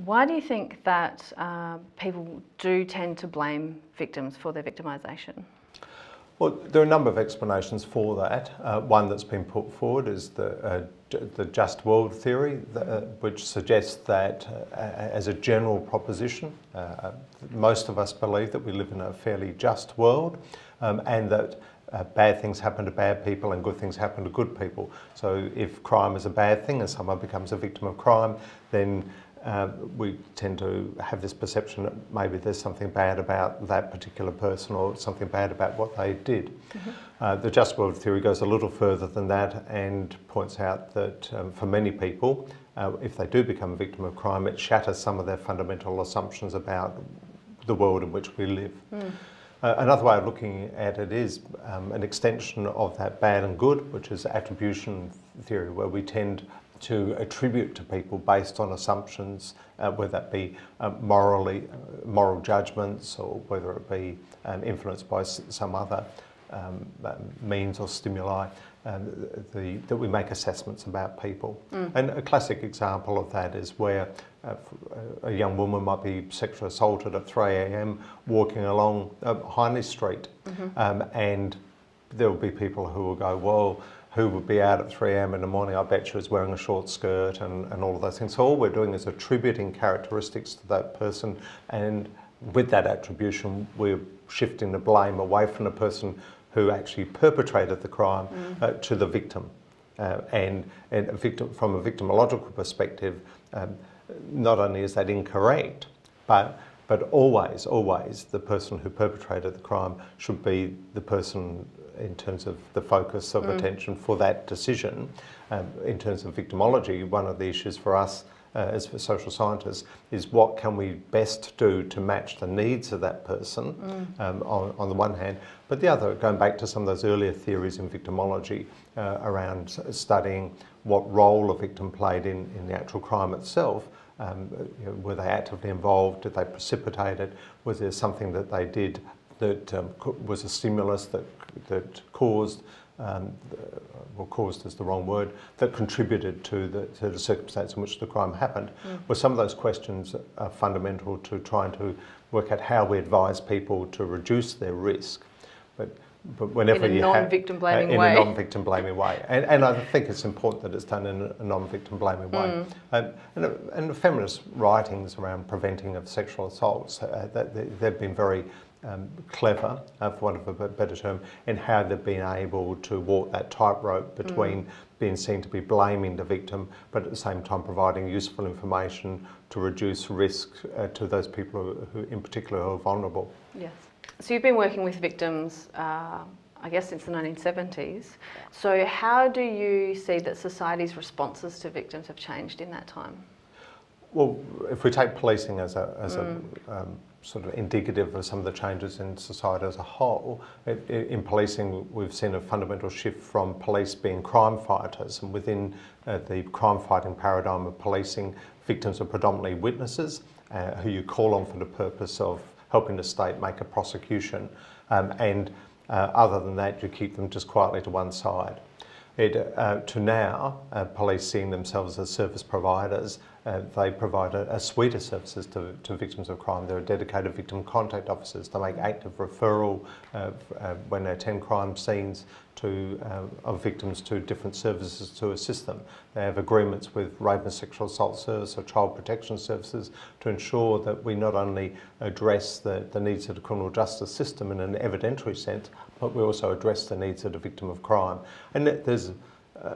Why do you think that people do tend to blame victims for their victimisation? Well, there are a number of explanations for that. One that's been put forward is the just world theory, which suggests that as a general proposition, most of us believe that we live in a fairly just world, and that bad things happen to bad people and good things happen to good people. So if crime is a bad thing and someone becomes a victim of crime, then we tend to have this perception that maybe there's something bad about that particular person or something bad about what they did. Mm-hmm. The just world theory goes a little further than that and points out that for many people, if they do become a victim of crime, it shatters some of their fundamental assumptions about the world in which we live. Mm. Another way of looking at it is an extension of that bad and good, which is attribution theory, where we tend to attribute to people based on assumptions, whether that be moral judgments or whether it be influenced by some other means or stimuli, that we make assessments about people. Mm. And a classic example of that is where a young woman might be sexually assaulted at 3 a.m. walking along Hindley Street. Mm-hmm. And there will be people who will go, well, who would be out at 3 a.m. in the morning? I bet she was wearing a short skirt and all of those things. So all we're doing is attributing characteristics to that person, and with that attribution, we're shifting the blame away from the person who actually perpetrated the crime to the victim. And a victim, from a victimological perspective, not only is that incorrect, but always the person who perpetrated the crime should be the person in terms of the focus of attention for that decision. In terms of victimology, one of the issues for us as for social scientists is what can we best do to match the needs of that person on the one hand, but the other, going back to some of those earlier theories in victimology around studying what role a victim played in the actual crime itself. Were they actively involved? Did they precipitate it? Was there something that they did that was a stimulus that caused, well, caused is the wrong word, that contributed to the circumstance in which the crime happened? Well, some of those questions are fundamental to trying to work out how we advise people to reduce their risk. But whenever in a non-victim blaming way. In a non-victim blaming way. And I think it's important that it's done in a non-victim blaming way. And the feminist writings around preventing of sexual assaults, they've been very clever, for want of a better term, in how they've been able to walk that tightrope between being seen to be blaming the victim, but at the same time providing useful information to reduce risk to those people who in particular, are vulnerable. Yes. So you've been working with victims, I guess, since the 1970s. So how do you see that society's responses to victims have changed in that time? Well, if we take policing as a sort of indicative of some of the changes in society as a whole, in policing we've seen a fundamental shift from police being crime fighters, and within the crime fighting paradigm of policing, victims are predominantly witnesses who you call on for the purpose of helping the state make a prosecution, and other than that you keep them just quietly to one side. To now, police seeing themselves as service providers, they provide a suite of services to victims of crime. There are dedicated victim contact officers. They make active referral when they attend crime scenes of victims to different services to assist them. They have agreements with Rape and Sexual Assault Service or Child Protection Services to ensure that we not only address the needs of the criminal justice system in an evidentiary sense, but we also address the needs of the victim of crime. And there's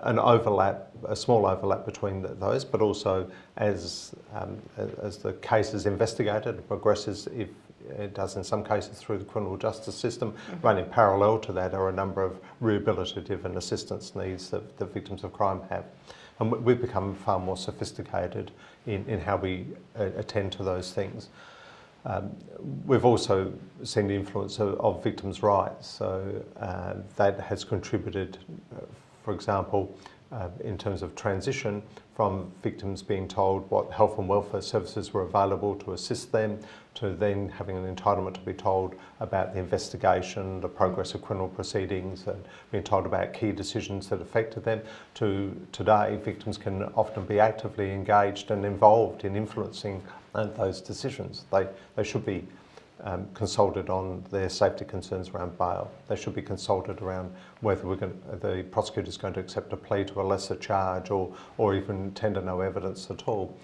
an overlap, a small overlap between those, but also as the case is investigated and progresses, if it does in some cases through the criminal justice system, running parallel to that are a number of rehabilitative and assistance needs that the victims of crime have. And we've become far more sophisticated in how we attend to those things. We've also seen the influence of victims' rights, so that has contributed, for example, in terms of transition from victims being told what health and welfare services were available to assist them, to then having an entitlement to be told about the investigation, the progress of criminal proceedings, and being told about key decisions that affected them, to today victims can often be actively engaged and involved in influencing those decisions. They should be consulted on their safety concerns around bail. They should be consulted around whether the prosecutor is going to accept a plea to a lesser charge or even tender no evidence at all.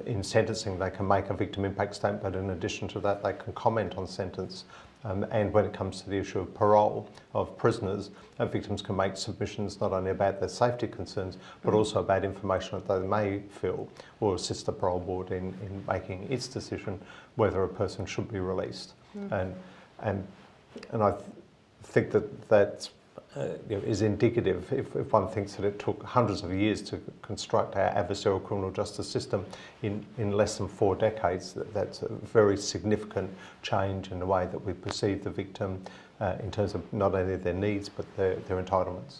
In sentencing, they can make a victim impact statement, but in addition to that, they can comment on sentence. And when it comes to the issue of parole of prisoners, victims can make submissions not only about their safety concerns, but also about information that they may feel will assist the parole board in making its decision whether a person should be released. And I think that is indicative. If one thinks that it took hundreds of years to construct our adversarial criminal justice system in less than 4 decades, that's a very significant change in the way that we perceive the victim in terms of not only their needs but their entitlements.